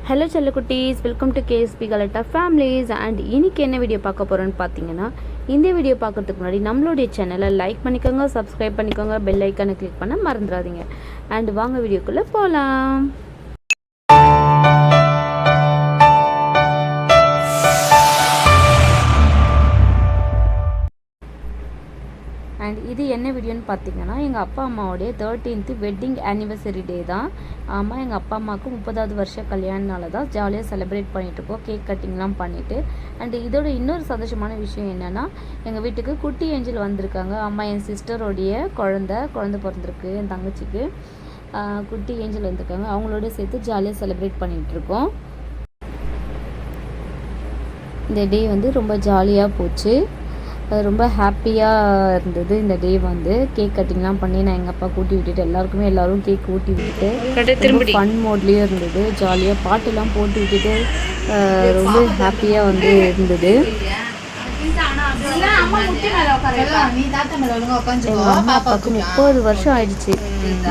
Hello செல்லக்குட்டீஸ், welcome to KSP கலெக்டா families. And இன்றைக்கி என்ன வீடியோ பார்க்க போகிறோன்னு பார்த்தீங்கன்னா, இந்த வீடியோ பார்க்குறதுக்கு முன்னாடி நம்மளுடைய சேனலை லைக் பண்ணிக்கோங்க, சப்ஸ்கிரைப் பண்ணிக்கோங்க, பெல் ஐக்கானை கிளிக் பண்ண மறந்துடாதீங்க. அண்ட் வாங்க வீடியோக்குள்ளே போகலாம். அண்ட் இது என்ன வீடியோன்னு பார்த்தீங்கன்னா, எங்கள் அப்பா அம்மாவுடைய 13th வெட்டிங் ஆனிவர்சரி டே தான். ஆமாம், எங்கள் அப்பா அம்மாவுக்கு 30வது வருஷம் கல்யாணனால தான் ஜாலியாக செலிப்ரேட் பண்ணிகிட்ருக்கோம், கேக் கட்டிங்லாம் பண்ணிவிட்டு. அண்ட் இதோட இன்னொரு சந்தோஷமான விஷயம் என்னென்னா, எங்கள் வீட்டுக்கு குட்டி ஏஞ்சல் வந்திருக்காங்க. அம்மா, என் சிஸ்டரோடைய குழந்த பிறந்திருக்கு, என் தங்கச்சிக்கு குட்டி ஏஞ்சல் வந்திருக்காங்க. அவங்களோட சேர்த்து ஜாலியாக செலிப்ரேட் பண்ணிகிட்ருக்கோம். இந்த டே வந்து ரொம்ப ஜாலியாக போச்சு, ரொம்ப ஹாப்பியாக இருந்தது. இந்த டே வந்து கேக் கட்டிங்லாம் பண்ணி நான் எங்கள் அப்பா கூட்டி விட்டுட்டு எல்லோரும் கேக் ஊட்டி விட்டுட்டு ஃபன் மோட்லேயும் இருந்தது. ஜாலியாக பாட்டெல்லாம் போட்டு விட்டுட்டு ரொம்ப ஹாப்பியாக வந்து இருந்தது. எங்கள் அம்மா அப்பாவுக்கு 30 வருஷம் ஆயிடுச்சு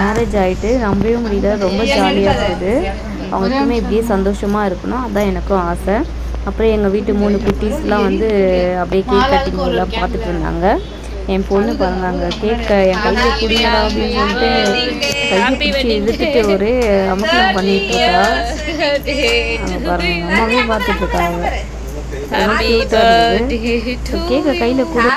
மேரேஜ் ஆகிட்டு. நம்பவே முடியல, ரொம்ப ஜாலியாக இருந்தது. அவங்களுக்குமே இப்படியே சந்தோஷமாக இருக்கணும், அதுதான் எனக்கும் ஆசை. அப்புறம் எங்கள் வீட்டு 3 குட்டீஸ்லாம் வந்து அப்படியே கேக் கட்டிங்கெல்லாம் பார்த்துட்டு இருந்தாங்க. என் பொண்ணு பாருங்க, கேக்கை என் கையில் குடிங்கடா அப்படின்னு சொல்லிட்டு கையை பிடிச்சி இழுத்துட்டு ஒரு அமக்கலம் பண்ணிட்டு இருக்கா. அங்கே பாருங்க, அம்மாவே பார்த்துட்டு இருக்காங்க. கேக்கை கையில் கொடு.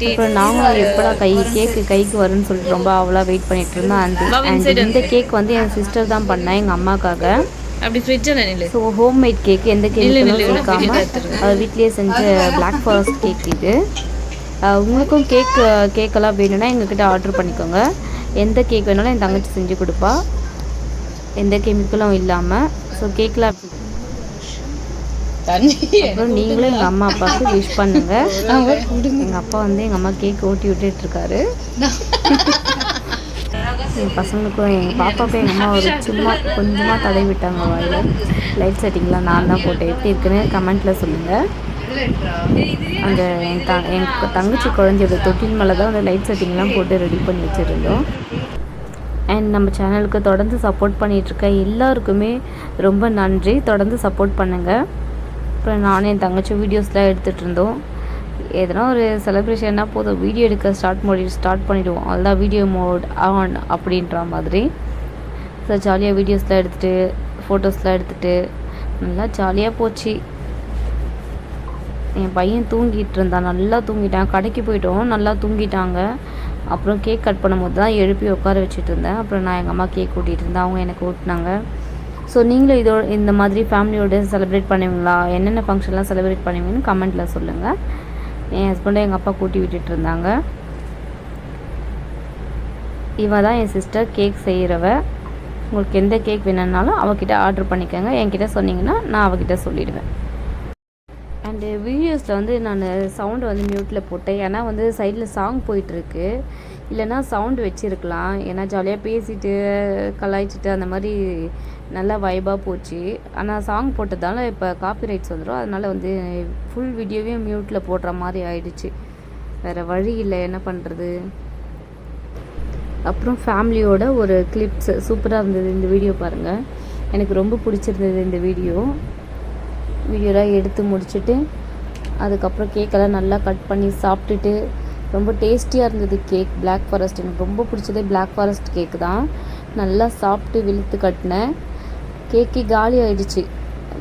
அப்புறம் நாங்களும் எப்படா கேக்கு கைக்கு வரும்னு சொல்லிட்டு ரொம்ப அவ்வளோ வெயிட் பண்ணிட்டு இருந்தோம். அண்ட் இந்த கேக் வந்து என் சிஸ்டர் தான் பண்ணேன் எங்கள் அம்மாக்காக. அப்படி ஃப்ரிட்ஜில் இல்லை, ஸோ ஹோம்மேட் கேக், எந்த கேக்கும் சேர்க்காம வீட்லேயே செஞ்ச பிளாக் ஃபாரஸ்ட் கேக் இது. உங்களுக்கும் கேக்கெல்லாம் வேணும்னா எங்ககிட்ட ஆர்டர் பண்ணிக்கோங்க. எந்த கேக் வேணாலும் என் தங்கச்சி செஞ்சு கொடுப்பா, எந்த கெமிக்கலும் இல்லாமல். ஸோ கேக்கில் அப்புறம் நீங்களும் எங்கள் அம்மா அப்பாவுக்கு விஷ் பண்ணுங்கள். எங்கள் அப்பா வந்து எங்கள் அம்மா கேக் ஊட்டி விட்டுட்ருக்காரு. என் பசங்களுக்கும் எங்கள் பாப்பாவுக்கும் எங்கள் அம்மா ஒரு சும்மா கொஞ்சமாக தடை விட்டாங்க வாயில். லைட் செட்டிங்லாம் நான் தான் போட்டேன். எப்படி இருக்குன்னு கமெண்ட்டில் சொல்லுங்கள். அந்த என் தங்கச்சி குழந்தையோட தொட்டில் மேலே தான் அந்த லைட் செட்டிங்லாம் போட்டு ரெடி பண்ணி வச்சுருந்தோம். அண்ட் நம்ம சேனலுக்கு தொடர்ந்து சப்போர்ட் பண்ணிகிட்ருக்க எல்லாருக்குமே ரொம்ப நன்றி. தொடர்ந்து சப்போர்ட் பண்ணுங்கள். அப்புறம் நானும் என் தங்கச்சி வீடியோஸ்லாம் எடுத்துகிட்டு இருந்தோம். எதனா ஒரு செலிப்ரேஷன்னா போதும், வீடியோ எடுக்க ஸ்டார்ட் பண்ணிவிடுவோம். அதுதான் வீடியோ மோட் ஆன் அப்படின்ற மாதிரி. ஸோ ஜாலியாக வீடியோஸ்லாம் எடுத்துகிட்டு ஃபோட்டோஸ்லாம் எடுத்துகிட்டு நல்லா ஜாலியாக போச்சு. என் பையன் தூங்கிட்டு இருந்தான், நல்லா தூங்கிட்டான். கடைக்கு போயிட்டோம், நல்லா தூங்கிட்டாங்க. அப்புறம் கேக் கட் பண்ணும்போது தான் எழுப்பி உட்கார வச்சுட்டு இருந்தேன். அப்புறம் நான் எங்கள் அம்மா கேக் ஊட்டிகிட்டு இருந்தேன், அவங்க எனக்கு ஊட்டினாங்க. ஸோ நீங்களும் இந்த மாதிரி ஃபேமிலியோடு செலிப்ரேட் பண்ணுவீங்களா, என்னென்ன ஃபங்க்ஷன்லாம் செலிப்ரேட் பண்ணுவீங்கன்னு கமெண்ட்டில் சொல்லுங்கள். என் ஹஸ்பண்டை எங்கள் அப்பா கூட்டி விட்டுட்டு இருந்தாங்க. இவ தான் என் சிஸ்டர், கேக் செய்கிறவ. உங்களுக்கு எந்த கேக் வேணும்னாலும் அவகிட்ட ஆர்டர் பண்ணிக்கோங்க. என்கிட்ட சொன்னீங்கன்னா நான் அவகிட்ட சொல்லிவிடுவேன். அண்டு வீடியோஸில் வந்து நான் சவுண்டை வந்து மியூட்டில் போட்டேன், ஏன்னா வந்து சைடில் சாங் போயிட்டுருக்கு. இல்லைனா சவுண்டு வச்சுருக்கலாம், ஏன்னா ஜாலியாக பேசிட்டு கலாய்ச்சிட்டு அந்த மாதிரி நல்லா வைபாக போச்சு. ஆனால் சாங் போட்டதால இப்போ காப்பிரைட்ஸ் வந்துடும். அதனால் வந்து ஃபுல் வீடியோவையும் மியூட்டில் போடுற மாதிரி ஆயிடுச்சு. வேறு வழி இல்லை, என்ன பண்ணுறது. அப்புறம் ஃபேமிலியோட ஒரு கிளிப்ஸ் சூப்பராக இருந்தது. இந்த வீடியோ பாருங்கள், எனக்கு ரொம்ப பிடிச்சிருந்தது. இந்த வீடியோலாம் எடுத்து முடிச்சுட்டு அதுக்கப்புறம் கேக்கெல்லாம் நல்லா கட் பண்ணி சாப்பிட்டுட்டு ரொம்ப டேஸ்டியாக இருந்தது கேக். பிளாக் ஃபாரஸ்ட் எனக்கு ரொம்ப பிடிச்சதே பிளாக் ஃபாரஸ்ட் கேக்கு தான். நல்லா சாப்பிட்டு வெளுத்து கட்டினேன். கேக்கு காலி ஆகிடுச்சு,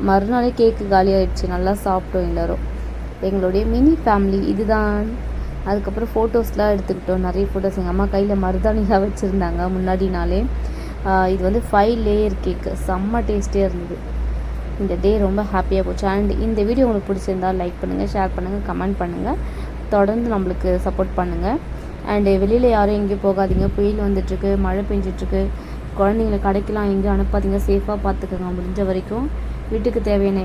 மறுநாளே கேக்கு காலி ஆகிடுச்சு. நல்லா சாப்பிட்டோம் எல்லோரும். எங்களுடைய மினி ஃபேமிலி இதுதான். அதுக்கப்புறம் ஃபோட்டோஸ்லாம் எடுத்துக்கிட்டோம், நிறைய ஃபோட்டோஸ். எங்கள் அம்மா கையில் மருதாணிலாம் வச்சுருந்தாங்க முன்னாடி நாளே. இது வந்து 5 லேயர் கேக்கு, செம்ம டேஸ்டியாக இருந்தது. இந்த டே ரொம்ப ஹாப்பியாக போச்சு. அண்ட் இந்த வீடியோ உங்களுக்கு பிடிச்சிருந்தால் லைக் பண்ணுங்கள், ஷேர் பண்ணுங்கள், கமெண்ட் பண்ணுங்கள். தொடர்ந்து நம்மளுக்கு சப்போர்ட் பண்ணுங்கள். அண்டு வெளியில் யாரும் எங்கேயும் போகாதீங்க, புயல் வந்துட்டுருக்கு, மழை பெஞ்சிட்ருக்கு. குழந்தைங்களை கடைக்கெலாம் எங்கேயும் அனுப்பாதீங்க, சேஃபாக பார்த்துக்கோங்க. முடிஞ்ச வரைக்கும் வீட்டுக்கு தேவையான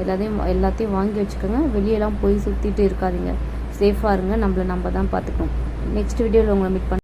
எல்லாத்தையும் வாங்கி வச்சுக்கோங்க. வெளியெல்லாம் போய் சுற்றிட்டு இருக்காதீங்க, சேஃபாக இருங்க. நம்ம தான் பார்த்துக்கணும். நெக்ஸ்ட் வீடியோவில் உங்களை மீட் பண்ண